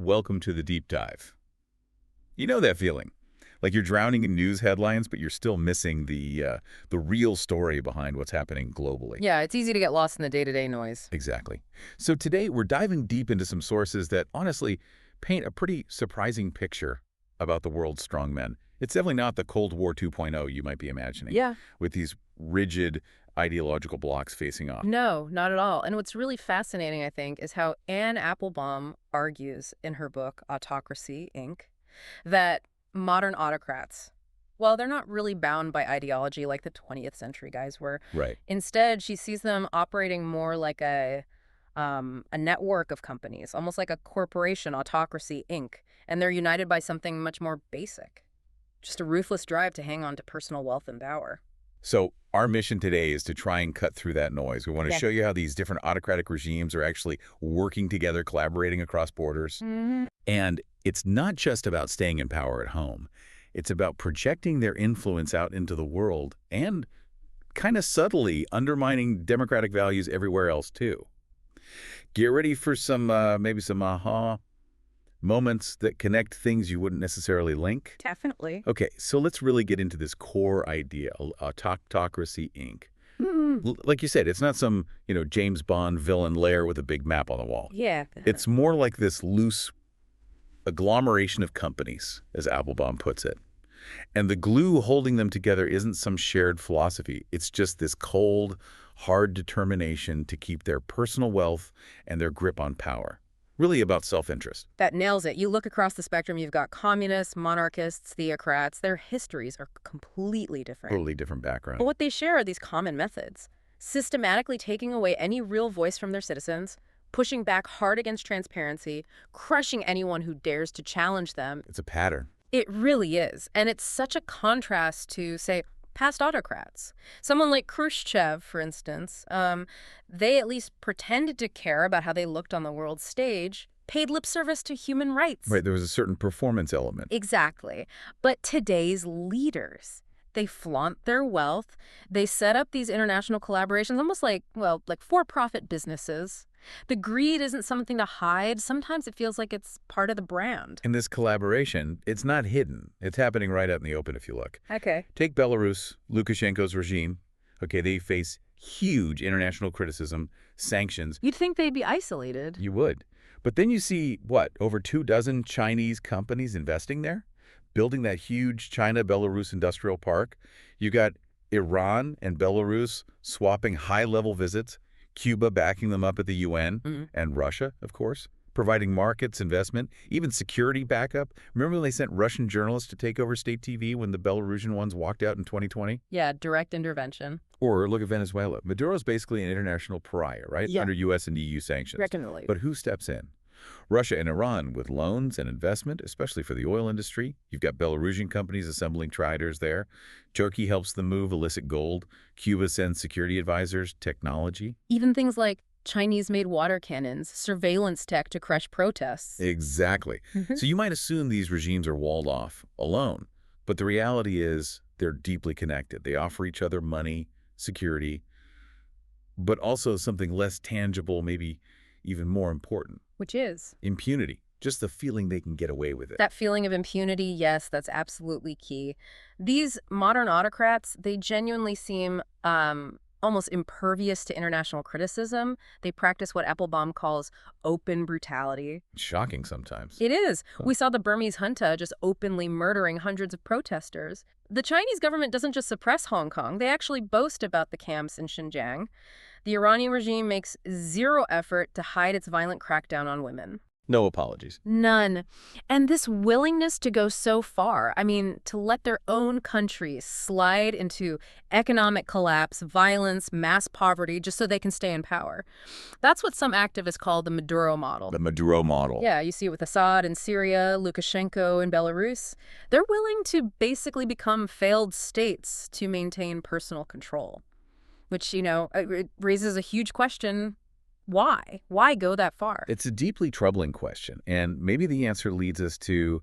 welcome to the deep dive. You know that feeling? Like you're drowning in news headlines, but you're still missing the real story behind what's happening globally. Yeah, it's easy to get lost in the day-to-day noise. Exactly. So today we're diving deep into some sources that honestly paint a pretty surprising picture about the world's strongmen. It's definitely not the Cold War 2.0 you might be imagining. Yeah. With these rigid ideological blocks facing off. No, not at all. And what's really fascinating, I think, is how Anne Applebaum argues in her book, Autocracy, Inc., that modern autocrats, well, they're not really bound by ideology like the 20th century guys were. Right. Instead, she sees them operating more like a network of companies, almost like a corporation, Autocracy, Inc., and they're united by something much more basic, just a ruthless drive to hang on to personal wealth and power. So our mission today is to try and cut through that noise. We want to show you how these different autocratic regimes are actually working together, collaborating across borders. And it's not just about staying in power at home. It's about projecting their influence out into the world and kind of subtly undermining democratic values everywhere else, too. Get ready for some, maybe some aha moments that connect things you wouldn't necessarily link. Definitely. Okay, so let's really get into this core idea, Autocracy, Inc. Like you said, it's not some, James Bond villain lair with a big map on the wall. Yeah. It's more like this loose agglomeration of companies, as Applebaum puts it. And the glue holding them together isn't some shared philosophy. It's just this cold, hard determination to keep their personal wealth and their grip on power. Really about self-interest. That nails it. You look across the spectrum, you've got communists, monarchists, theocrats. Their histories are completely different. Totally different background. But what they share are these common methods. Systematically taking away any real voice from their citizens, pushing back hard against transparency, crushing anyone who dares to challenge them. It's a pattern. It really is. And it's such a contrast to, say, past autocrats. Someone like Khrushchev, for instance, they at least pretended to care about how they looked on the world stage, paid lip service to human rights. Right, there was a certain performance element. Exactly. But today's leaders, they flaunt their wealth. They set up these international collaborations, almost like for-profit businesses. The greed isn't something to hide. Sometimes it feels like it's part of the brand. In this collaboration, it's not hidden. It's happening right out in the open if you look. Okay. Take Belarus, Lukashenko's regime. Okay, they face huge international criticism, sanctions. You'd think they'd be isolated. You would. But then you see, over 24 Chinese companies investing there? Building that huge China-Belarus industrial park. You got Iran and Belarus swapping high-level visits. Cuba backing them up at the UN, and Russia, of course, providing markets, investment, even security backup. Remember when they sent Russian journalists to take over state TV when the Belarusian ones walked out in 2020? Yeah, direct intervention. Or look at Venezuela. Maduro's basically an international pariah, right? Yeah. Under U.S. and EU sanctions. Reckonably. But who steps in? Russia and Iran with loans and investment, especially for the oil industry. You've got Belarusian companies assembling traders there. Turkey helps them move illicit gold. Cuba sends security advisors, technology. Even things like Chinese-made water cannons, surveillance tech to crush protests. Exactly. So you might assume these regimes are walled off, alone. But the reality is they're deeply connected. They offer each other money, security, but also something less tangible, maybe even more important. Which is? Impunity. Just the feeling they can get away with it. That feeling of impunity, yes, that's absolutely key. These modern autocrats, they genuinely seem almost impervious to international criticism. They practice what Applebaum calls open brutality. Shocking sometimes. It is. We saw the Burmese junta just openly murdering hundreds of protesters. The Chinese government doesn't just suppress Hong Kong. They actually boast about the camps in Xinjiang. The Iranian regime makes zero effort to hide its violent crackdown on women. No apologies. None. And this willingness to go so far, to let their own countries slide into economic collapse, violence, mass poverty, just so they can stay in power. That's what some activists call the Maduro model. The Maduro model. Yeah, you see it with Assad in Syria, Lukashenko in Belarus. They're willing to basically become failed states to maintain personal control, which, it raises a huge question. Why? Why go that far? It's a deeply troubling question, and maybe the answer leads us to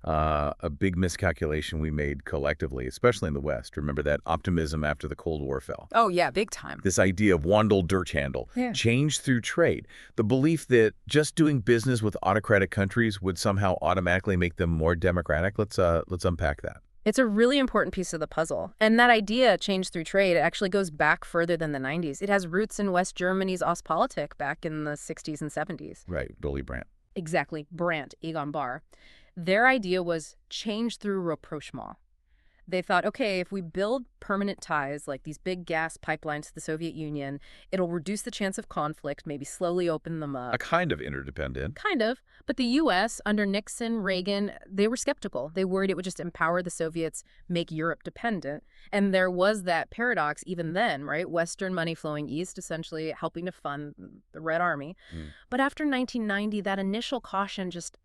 a big miscalculation we made collectively, especially in the West. Remember that optimism after the Cold War fell? Oh, yeah, big time. This idea of Wandel Dirthandel, change through trade. The belief that just doing business with autocratic countries would somehow automatically make them more democratic. Let's unpack that. It's a really important piece of the puzzle. And that idea, change through trade, it actually goes back further than the 90s. It has roots in West Germany's Ostpolitik back in the 60s and 70s. Right, Willy Brandt. Exactly, Brandt, Egon Bahr. Their idea was change through rapprochement. They thought, okay, if we build permanent ties, like these big gas pipelines to the Soviet Union, it'll reduce the chance of conflict, maybe slowly open them up. A kind of interdependent. Kind of. But the U.S., under Nixon, Reagan, they were skeptical. They worried it would just empower the Soviets, make Europe dependent. And there was that paradox even then, right? Western money flowing east, essentially helping to fund the Red Army. But after 1990, that initial caution just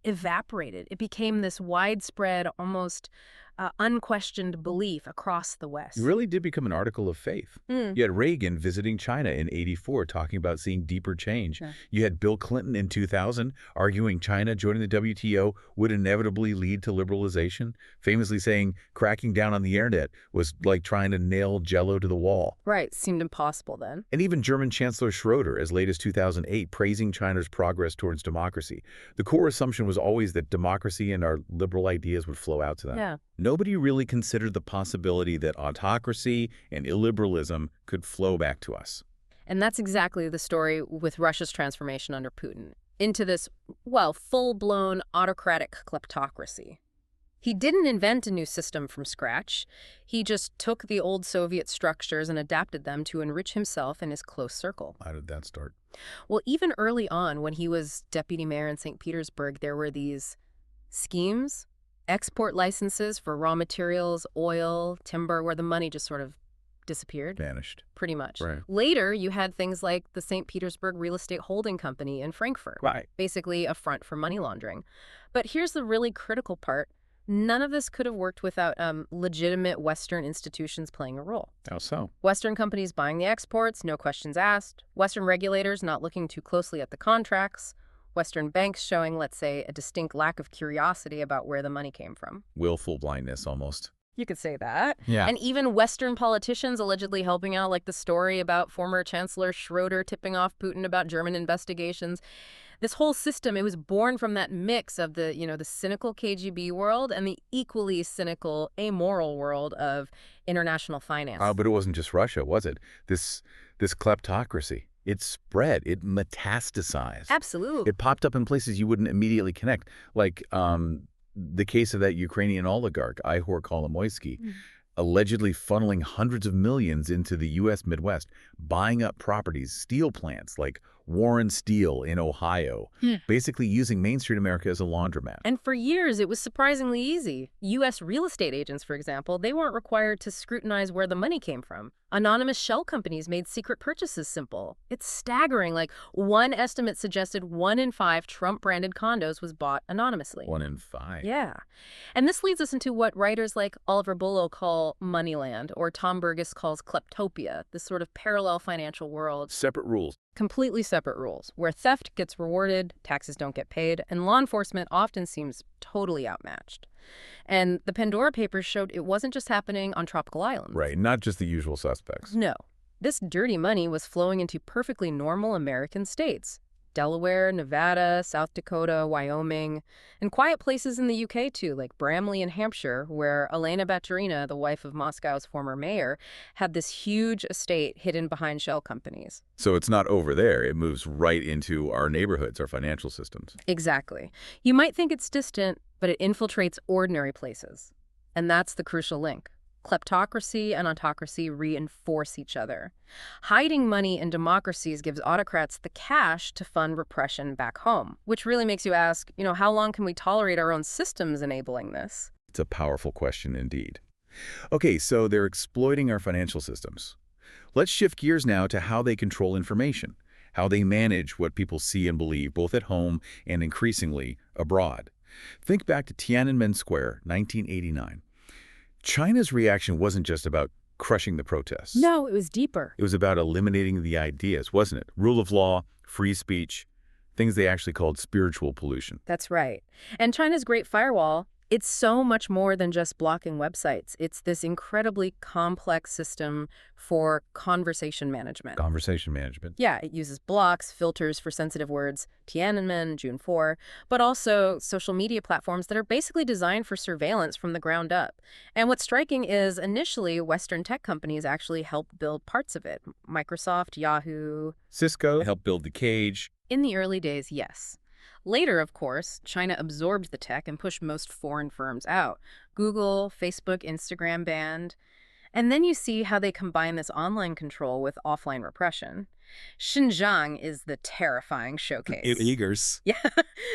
evaporated. It became this widespread, almost unquestioned belief across the West. It really did become an article of faith. You had Reagan visiting China in '84 talking about seeing deeper change. You had Bill Clinton in 2000 arguing China joining the WTO would inevitably lead to liberalization, famously saying cracking down on the internet was like trying to nail Jell-O to the wall. Right, seemed impossible then. And even German Chancellor Schroeder, as late as 2008, praising China's progress towards democracy. The core assumption was always that democracy and our liberal ideas would flow out to them. Nobody really considered the possibility that autocracy and illiberalism could flow back to us. And that's exactly the story with Russia's transformation under Putin into this, well, full-blown autocratic kleptocracy. He didn't invent a new system from scratch. He just took the old Soviet structures and adapted them to enrich himself and his close circle. How did that start? Well, even early on, when he was deputy mayor in St. Petersburg, there were these schemes, export licenses for raw materials, oil, timber, where the money just sort of disappeared. Vanished. Pretty much. Right. Later, you had things like the St. Petersburg Real Estate Holding Company in Frankfurt. Right. Basically a front for money laundering. But here's the really critical part. None of this could have worked without legitimate Western institutions playing a role. How so? Western companies buying the exports, no questions asked. Western regulators not looking too closely at the contracts. Western banks showing, let's say, a distinct lack of curiosity about where the money came from. Willful blindness, almost. You could say that. Yeah. And even Western politicians allegedly helping out, like the story about former Chancellor Schroeder tipping off Putin about German investigations. This whole system, it was born from that mix of the, the cynical KGB world and the equally cynical, amoral world of international finance. But it wasn't just Russia, was it? This kleptocracy. It spread. It metastasized. Absolutely. It popped up in places you wouldn't immediately connect, like the case of that Ukrainian oligarch, Ihor Kolomoisky, allegedly funneling hundreds of millions into the U.S. Midwest, buying up properties, steel plants like Warren Steel in Ohio, basically using Main Street America as a laundromat. And for years, it was surprisingly easy. U.S. real estate agents, for example, they weren't required to scrutinize where the money came from. Anonymous shell companies made secret purchases simple. It's staggering. Like, one estimate suggested 1 in 5 Trump-branded condos was bought anonymously. 1 in 5. Yeah. And this leads us into what writers like Oliver Bullough call Moneyland, or Tom Burgess calls kleptopia, this sort of parallel financial world. Separate rules. Completely separate rules, where theft gets rewarded, taxes don't get paid, and law enforcement often seems totally outmatched. And the Pandora Papers showed it wasn't just happening on tropical islands. Right, not just the usual suspects. No. This dirty money was flowing into perfectly normal American states. Delaware, Nevada, South Dakota, Wyoming, and quiet places in the UK too, like Bramley in Hampshire, where Elena Baturina, the wife of Moscow's former mayor, had this huge estate hidden behind shell companies. So it's not over there. It moves right into our neighborhoods, our financial systems. Exactly. You might think it's distant, but it infiltrates ordinary places. And that's the crucial link. Kleptocracy and autocracy reinforce each other. Hiding money in democracies gives autocrats the cash to fund repression back home, which really makes you ask, how long can we tolerate our own systems enabling this? It's a powerful question indeed. Okay, so they're exploiting our financial systems. Let's shift gears now to how they control information, how they manage what people see and believe, both at home and increasingly abroad. Think back to Tiananmen Square, 1989. China's reaction wasn't just about crushing the protests. No, it was deeper. It was about eliminating the ideas, wasn't it? Rule of law, free speech. things they actually called spiritual pollution. That's right. And China's Great Firewall, it's so much more than just blocking websites. It's this incredibly complex system for conversation management. Conversation management. Yeah, it uses blocks, filters for sensitive words, Tiananmen, June 4, but also social media platforms that are basically designed for surveillance from the ground up. And what's striking is initially Western tech companies actually helped build parts of it. Microsoft, Yahoo. Cisco helped build the cage. In the early days, yes. Later, of course, China absorbed the tech and pushed most foreign firms out. Google, Facebook, Instagram banned. And then you see how they combine this online control with offline repression. Xinjiang is the terrifying showcase. Uyghurs. Yeah,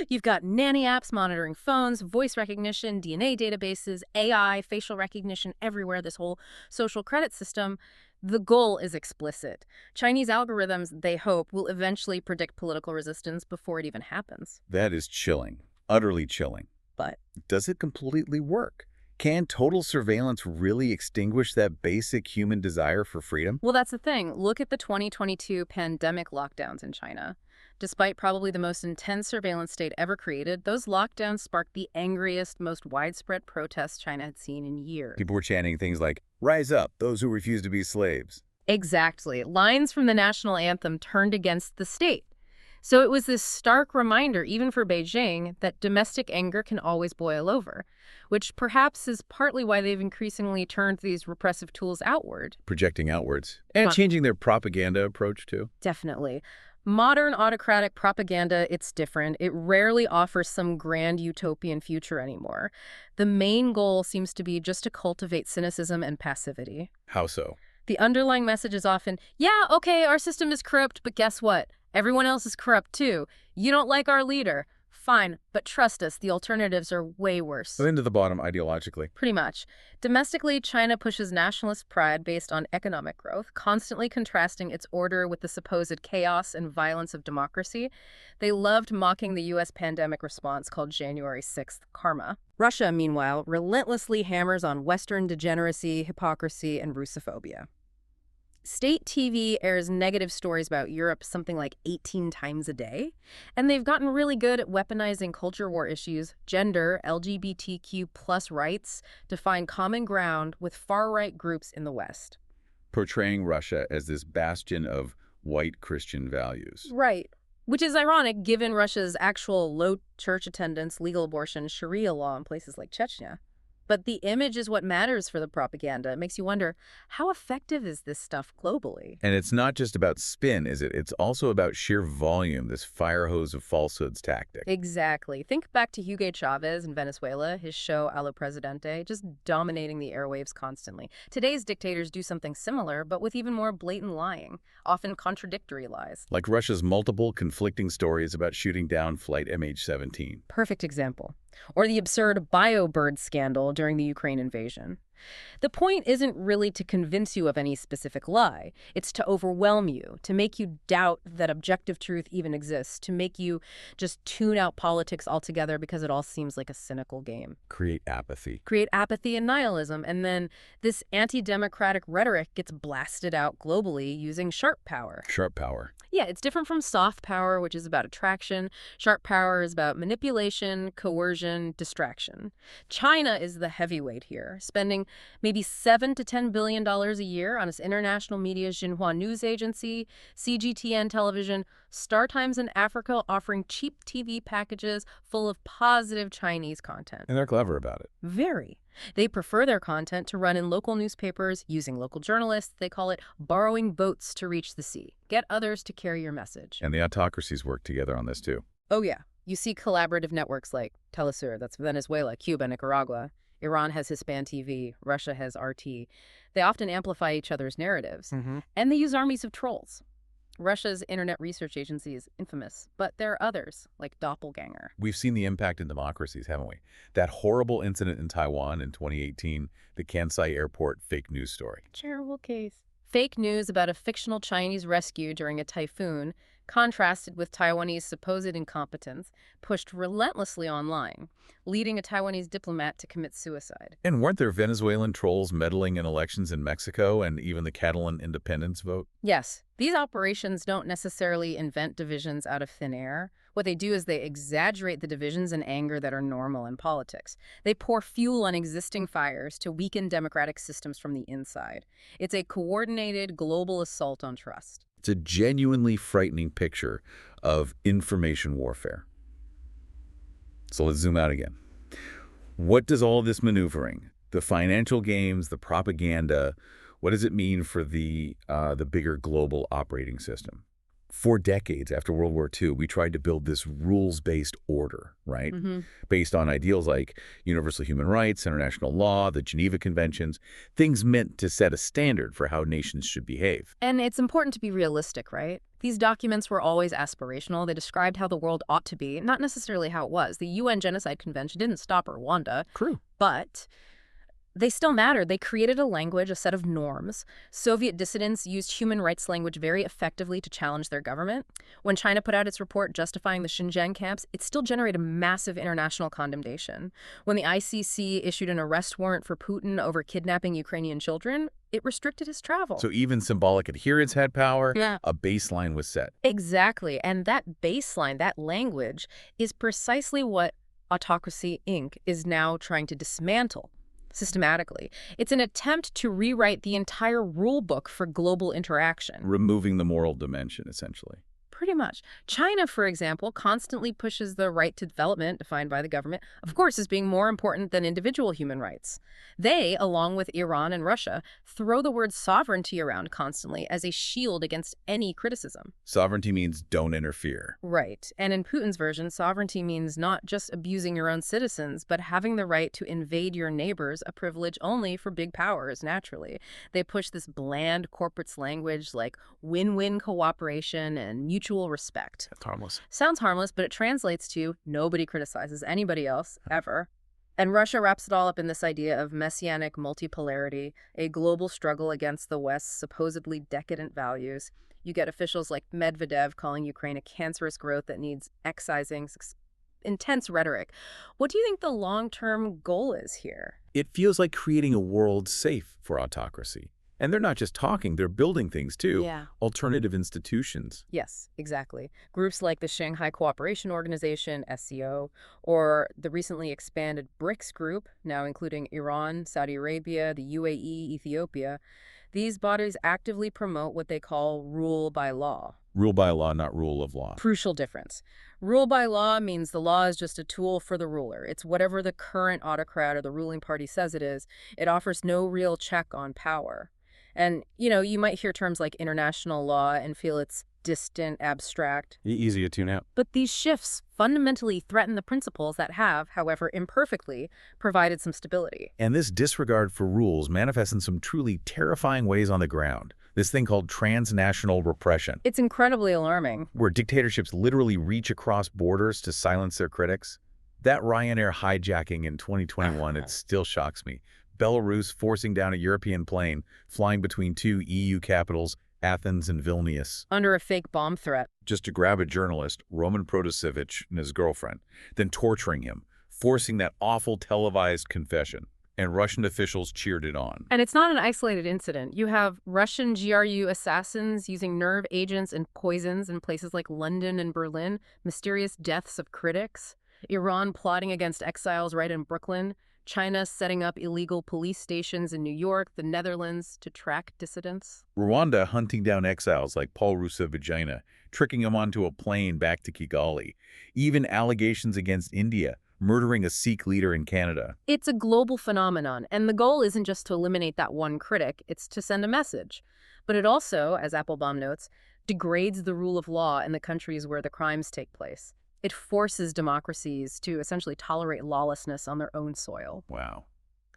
you've got nanny apps monitoring phones, voice recognition, DNA databases, AI, facial recognition everywhere, this whole social credit system. The goal is explicit. Chinese algorithms, they hope, will eventually predict political resistance before it even happens. That is chilling. Utterly chilling. But does it completely work? Can total surveillance really extinguish that basic human desire for freedom? well, that's the thing. Look at the 2022 pandemic lockdowns in China. Despite probably the most intense surveillance state ever created, those lockdowns sparked the angriest, most widespread protests China had seen in years. People were chanting things like, "Rise up, those who refuse to be slaves." Exactly. Lines from the national anthem turned against the state. So it was this stark reminder, even for Beijing, that domestic anger can always boil over, which perhaps is partly why they've increasingly turned these repressive tools outward. Projecting outwards. And changing their propaganda approach, too. Definitely. Modern autocratic propaganda, it's different. It rarely offers some grand utopian future anymore. The main goal seems to be just to cultivate cynicism and passivity. How so? The underlying message is often, yeah, okay, our system is corrupt, but guess what? Everyone else is corrupt too. You don't like our leader. Fine, but trust us, the alternatives are way worse. So into the bottom ideologically. Pretty much. Domestically, China pushes nationalist pride based on economic growth, constantly contrasting its order with the supposed chaos and violence of democracy. They loved mocking the U.S. pandemic response called January 6th karma. Russia, meanwhile, relentlessly hammers on Western degeneracy, hypocrisy, and Russophobia. State TV airs negative stories about Europe something like 18 times a day, and they've gotten really good at weaponizing culture war issues, gender, LGBTQ plus rights, to find common ground with far-right groups in the West. Portraying Russia as this bastion of white Christian values. Right. Which is ironic given Russia's actual low church attendance, legal abortion, Sharia law in places like Chechnya. But the image is what matters for the propaganda. It makes you wonder, how effective is this stuff globally? And it's not just about spin, is it? It's also about sheer volume, this fire hose of falsehoods tactic. Exactly. Think back to Hugo Chavez in Venezuela, his show A lo Presidente, just dominating the airwaves constantly. Today's dictators do something similar, but with even more blatant lying, often contradictory lies. Like Russia's multiple conflicting stories about shooting down flight MH17. Perfect example. Or the absurd BioBird scandal during the Ukraine invasion. The point isn't really to convince you of any specific lie. It's to overwhelm you, to make you doubt that objective truth even exists, to make you just tune out politics altogether because it all seems like a cynical game. Create apathy. Create apathy and nihilism, and then this anti-democratic rhetoric gets blasted out globally using sharp power. Sharp power. Yeah, it's different from soft power, which is about attraction. Sharp power is about manipulation, coercion, distraction. China is the heavyweight here, spending maybe $7 to $10 billion a year on its international media Xinhua News Agency, CGTN Television, Star Times in Africa offering cheap TV packages full of positive Chinese content. And they're clever about it. Very. They prefer their content to run in local newspapers, using local journalists. They call it borrowing boats to reach the sea. Get others to carry your message. And the autocracies work together on this too. Oh, yeah. You see collaborative networks like Telesur, that's Venezuela, Cuba, Nicaragua. Iran has Hispan TV. Russia has RT. They often amplify each other's narratives. And they use armies of trolls. Russia's Internet Research Agency is infamous, but there are others, like Doppelganger. We've seen the impact in democracies, haven't we? That horrible incident in Taiwan in 2018, the Kansai airport fake news story. Terrible case. Fake news about a fictional Chinese rescue during a typhoon, contrasted with Taiwanese supposed incompetence, pushed relentlessly online, leading a Taiwanese diplomat to commit suicide. And weren't there Venezuelan trolls meddling in elections in Mexico and even the Catalan independence vote? Yes, these operations don't necessarily invent divisions out of thin air. What they do is they exaggerate the divisions and anger that are normal in politics. They pour fuel on existing fires to weaken democratic systems from the inside. It's a coordinated global assault on trust. It's a genuinely frightening picture of information warfare. So let's zoom out again. What does all this maneuvering, the financial games, the propaganda, what does it mean for the bigger global operating system? For decades after World War II, we tried to build this rules-based order, right? Based on ideals like universal human rights, international law, the Geneva Conventions, things meant to set a standard for how nations should behave. And it's important to be realistic, right? These documents were always aspirational. They described how the world ought to be, not necessarily how it was. The UN Genocide Convention didn't stop Rwanda. True. But they still mattered. They created a language, a set of norms. Soviet dissidents used human rights language very effectively to challenge their government. When China put out its report justifying the Xinjiang camps, it still generated massive international condemnation. When the ICC issued an arrest warrant for Putin over kidnapping Ukrainian children, it restricted his travel. So even symbolic adherence had power. Yeah. A baseline was set. Exactly. And that baseline, that language, is precisely what Autocracy, Inc. is now trying to dismantle systematically. It's an attempt to rewrite the entire rule book for global interaction. Removing the moral dimension, essentially. Pretty much. China, for example, constantly pushes the right to development defined by the government, of course, as being more important than individual human rights. They, along with Iran and Russia, throw the word sovereignty around constantly as a shield against any criticism. Sovereignty means don't interfere. Right. And in Putin's version, sovereignty means not just abusing your own citizens, but having the right to invade your neighbors, a privilege only for big powers, naturally. They push this bland corporate language like win-win cooperation and mutual respect. That's harmless. Sounds harmless, but it translates to nobody criticizes anybody else, ever. And Russia wraps it all up in this idea of messianic multipolarity, a global struggle against the West's supposedly decadent values. You get officials like Medvedev calling Ukraine a cancerous growth that needs excising, intense rhetoric. What do you think the long-term goal is here? It feels like creating a world safe for autocracy. And they're not just talking, they're building things too. Yeah. Alternative institutions. Yes, exactly. Groups like the Shanghai Cooperation Organization, SCO, or the recently expanded BRICS group, now including Iran, Saudi Arabia, the UAE, Ethiopia, these bodies actively promote what they call rule by law. Rule by law, not rule of law. Crucial difference. Rule by law means the law is just a tool for the ruler. It's whatever the current autocrat or the ruling party says it is. It offers no real check on power. And, you might hear terms like international law and feel it's distant, abstract. Easy to tune out. But these shifts fundamentally threaten the principles that have, however imperfectly, provided some stability. And this disregard for rules manifests in some truly terrifying ways on the ground. This thing called transnational repression. It's incredibly alarming. Where dictatorships literally reach across borders to silence their critics. That Ryanair hijacking in 2021, it still shocks me. Belarus forcing down a European plane, flying between two EU capitals, Athens and Vilnius. Under a fake bomb threat. Just to grab a journalist, Roman Protasevich, and his girlfriend, then torturing him, forcing that awful televised confession. And Russian officials cheered it on. And it's not an isolated incident. You have Russian GRU assassins using nerve agents and poisons in places like London and Berlin, mysterious deaths of critics, Iran plotting against exiles right in Brooklyn, China setting up illegal police stations in New York, the Netherlands, to track dissidents. Rwanda hunting down exiles like Paul Rusesabagina, tricking him onto a plane back to Kigali. Even allegations against India, murdering a Sikh leader in Canada. It's a global phenomenon, and the goal isn't just to eliminate that one critic, it's to send a message. But it also, as Applebaum notes, degrades the rule of law in the countries where the crimes take place. It forces democracies to essentially tolerate lawlessness on their own soil. Wow.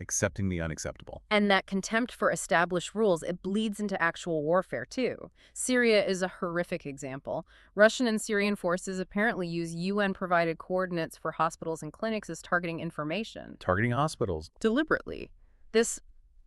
Accepting the unacceptable. And that contempt for established rules, it bleeds into actual warfare, too. Syria is a horrific example. Russian and Syrian forces apparently use UN-provided coordinates for hospitals and clinics as targeting information. Targeting hospitals. Deliberately. This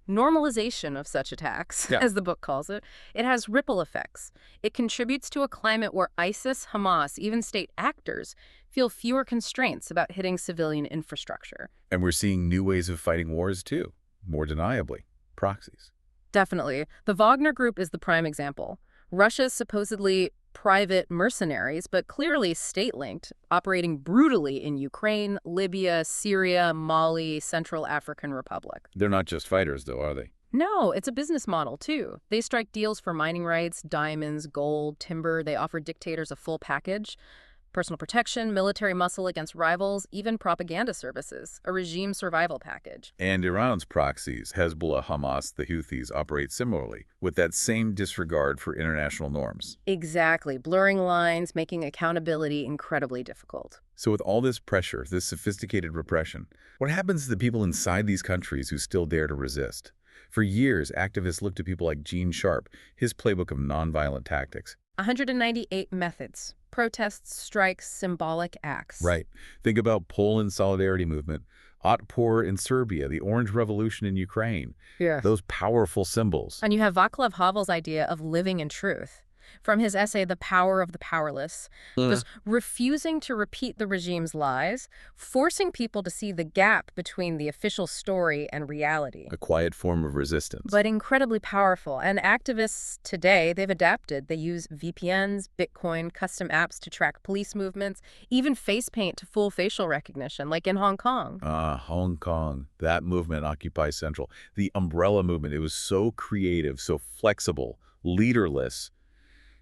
normalization of such attacks, as the book calls it, it has ripple effects. It contributes to a climate where ISIS, Hamas, even state actors feel fewer constraints about hitting civilian infrastructure. And we're seeing new ways of fighting wars, too. More deniably. Proxies. Definitely. The Wagner Group is the prime example. Russia's supposedly private mercenaries, but clearly state-linked, operating brutally in Ukraine, Libya, Syria, Mali, Central African Republic. They're not just fighters, though, are they? No, it's a business model, too. They strike deals for mining rights, diamonds, gold, timber. They offer dictators a full package. Personal protection, military muscle against rivals, even propaganda services, a regime survival package. And Iran's proxies, Hezbollah, Hamas, the Houthis, operate similarly, with that same disregard for international norms. Exactly. Blurring lines, making accountability incredibly difficult. So with all this pressure, this sophisticated repression, what happens to the people inside these countries who still dare to resist? For years, activists looked to people like Gene Sharp, his playbook of nonviolent tactics. 198 methods. Protests, strikes, symbolic acts. Right. Think about Poland's solidarity movement, Otpor in Serbia, the Orange Revolution in Ukraine. Yeah. Those powerful symbols. And you have Václav Havel's idea of living in truth. From his essay, The Power of the Powerless, was refusing to repeat the regime's lies, forcing people to see the gap between the official story and reality. A quiet form of resistance. But incredibly powerful. And activists today, they've adapted. They use VPNs, Bitcoin, custom apps to track police movements, even face paint to fool facial recognition, like in Hong Kong. Hong Kong. That movement, Occupy Central. The umbrella movement, it was so creative, so flexible, leaderless.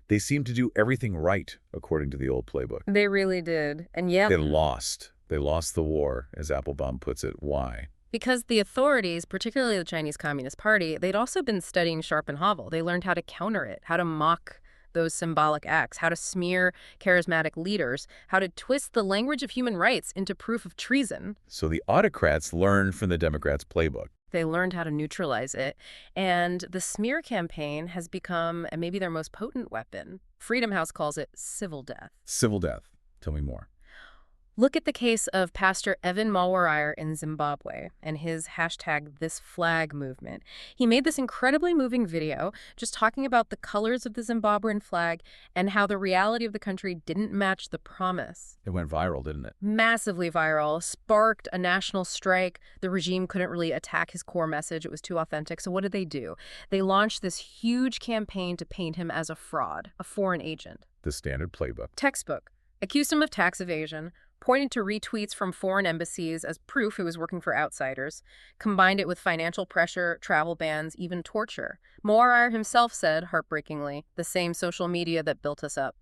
They seemed to do everything right, according to the old playbook. They really did. And yet... They lost. They lost the war, as Applebaum puts it. Why? Because the authorities, particularly the Chinese Communist Party, they'd also been studying Sharp and Havel. They learned how to counter it, how to mock those symbolic acts, how to smear charismatic leaders, how to twist the language of human rights into proof of treason. So the autocrats learned from the Democrats' playbook. They learned how to neutralize it, and the smear campaign has become maybe their most potent weapon. Freedom House calls it civil death. Civil death. Tell me more. Look at the case of Pastor Evan Mawarire in Zimbabwe and his #ThisFlag movement. He made this incredibly moving video just talking about the colors of the Zimbabwean flag and how the reality of the country didn't match the promise. It went viral, didn't it? Massively viral, sparked a national strike. The regime couldn't really attack his core message. It was too authentic. So what did they do? They launched this huge campaign to paint him as a fraud, a foreign agent. The standard playbook. Textbook. Accused him of tax evasion, pointed to retweets from foreign embassies as proof he was working for outsiders, combined it with financial pressure, travel bans, even torture. Mawarire himself said, heartbreakingly, the same social media that built us up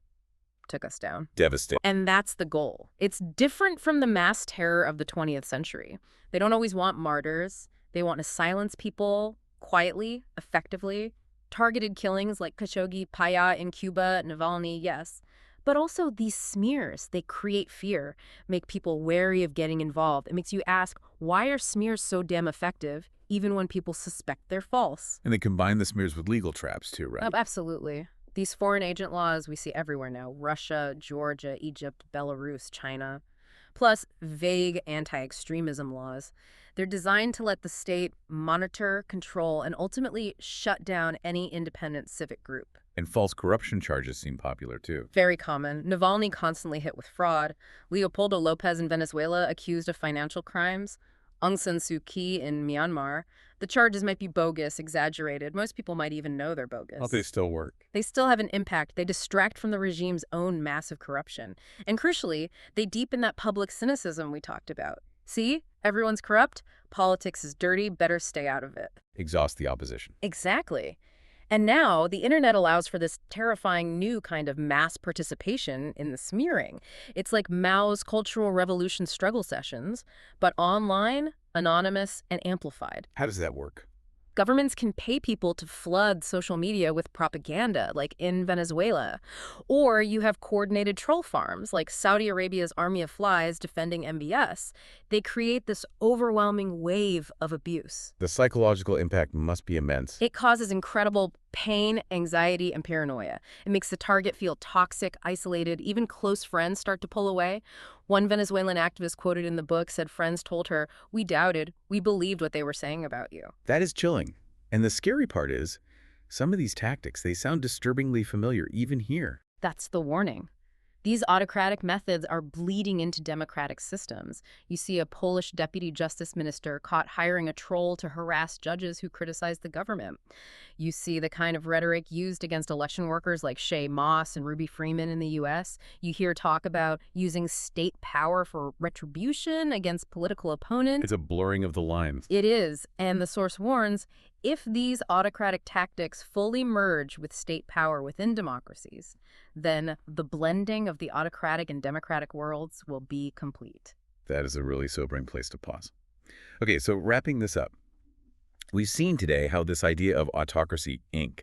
took us down. Devastating. And that's the goal. It's different from the mass terror of the 20th century. They don't always want martyrs. They want to silence people quietly, effectively. Targeted killings like Khashoggi, Paya in Cuba, Navalny, yes. But also these smears, they create fear, make people wary of getting involved. It makes you ask, why are smears so damn effective, even when people suspect they're false? And they combine the smears with legal traps too, right? Absolutely. These foreign agent laws we see everywhere now. Russia, Georgia, Egypt, Belarus, China. Plus vague anti-extremism laws. They're designed to let the state monitor, control, and ultimately shut down any independent civic group. And false corruption charges seem popular, too. Very common. Navalny constantly hit with fraud. Leopoldo Lopez in Venezuela accused of financial crimes. Aung San Suu Kyi in Myanmar. The charges might be bogus, exaggerated. Most people might even know they're bogus. But they still work. They still have an impact. They distract from the regime's own massive corruption. And crucially, they deepen that public cynicism we talked about. See? Everyone's corrupt. Politics is dirty. Better stay out of it. Exhaust the opposition. Exactly. And now the internet allows for this terrifying new kind of mass participation in the smearing. It's like Mao's Cultural Revolution struggle sessions, but online, anonymous, and amplified. How does that work? Governments can pay people to flood social media with propaganda, like in Venezuela. Or you have coordinated troll farms, like Saudi Arabia's Army of Flies defending MBS. They create this overwhelming wave of abuse. The psychological impact must be immense. It causes incredible pain, anxiety, and paranoia. It makes the target feel toxic, isolated, even close friends start to pull away. One Venezuelan activist quoted in the book said friends told her, "We doubted, we believed what they were saying about you." That is chilling. And the scary part is, some of these tactics, they sound disturbingly familiar even here. That's the warning. These autocratic methods are bleeding into democratic systems. You see a Polish deputy justice minister caught hiring a troll to harass judges who criticize the government. You see the kind of rhetoric used against election workers like Shay Moss and Ruby Freeman in the U.S. You hear talk about using state power for retribution against political opponents. It's a blurring of the lines. It is, and the source warns, if these autocratic tactics fully merge with state power within democracies, then the blending of the autocratic and democratic worlds will be complete. That is a really sobering place to pause. Okay, so wrapping this up, we've seen today how this idea of autocracy, Inc.,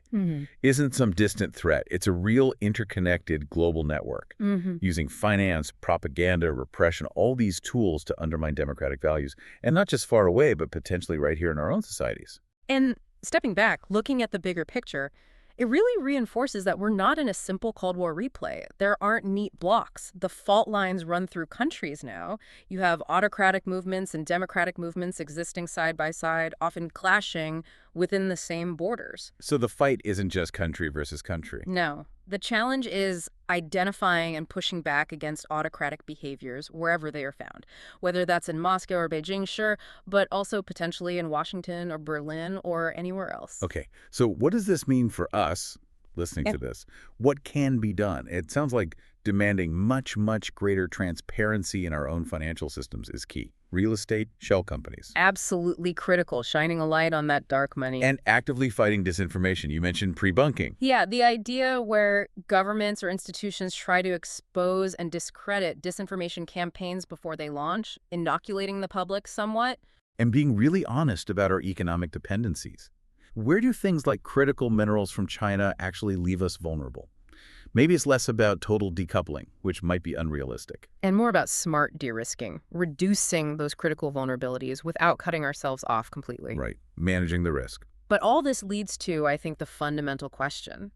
isn't some distant threat. It's a real interconnected global network using finance, propaganda, repression, all these tools to undermine democratic values, and not just far away, but potentially right here in our own societies. And stepping back, looking at the bigger picture, it really reinforces that we're not in a simple Cold War replay. There aren't neat blocks. The fault lines run through countries now. You have autocratic movements and democratic movements existing side by side, often clashing within the same borders. So the fight isn't just country versus country. No. The challenge is identifying and pushing back against autocratic behaviors wherever they are found, whether that's in Moscow or Beijing, sure, but also potentially in Washington or Berlin or anywhere else. Okay, so what does this mean for us listening to this? What can be done? It sounds like demanding much, much greater transparency in our own financial systems is key. Real estate, shell companies. Absolutely critical, shining a light on that dark money. And actively fighting disinformation. You mentioned pre-bunking. Yeah, the idea where governments or institutions try to expose and discredit disinformation campaigns before they launch, inoculating the public somewhat. And being really honest about our economic dependencies. Where do things like critical minerals from China actually leave us vulnerable? Maybe it's less about total decoupling, which might be unrealistic. And more about smart de-risking, reducing those critical vulnerabilities without cutting ourselves off completely. Right, managing the risk. But all this leads to, I think, the fundamental question.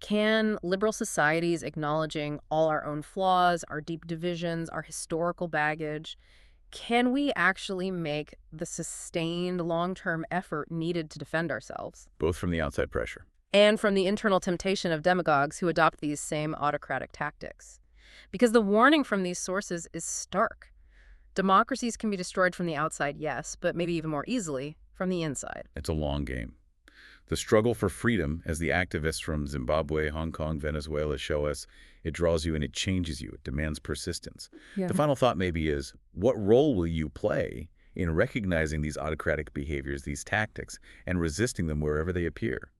Can liberal societies acknowledging all our own flaws, our deep divisions, our historical baggage, can we actually make the sustained long-term effort needed to defend ourselves? Both from the outside pressure. And from the internal temptation of demagogues who adopt these same autocratic tactics. Because the warning from these sources is stark. Democracies can be destroyed from the outside, yes, but maybe even more easily from the inside. It's a long game. The struggle for freedom, as the activists from Zimbabwe, Hong Kong, Venezuela show us, it draws you and it changes you. It demands persistence. Yeah. The final thought maybe is, what role will you play in recognizing these autocratic behaviors, these tactics, and resisting them wherever they appear?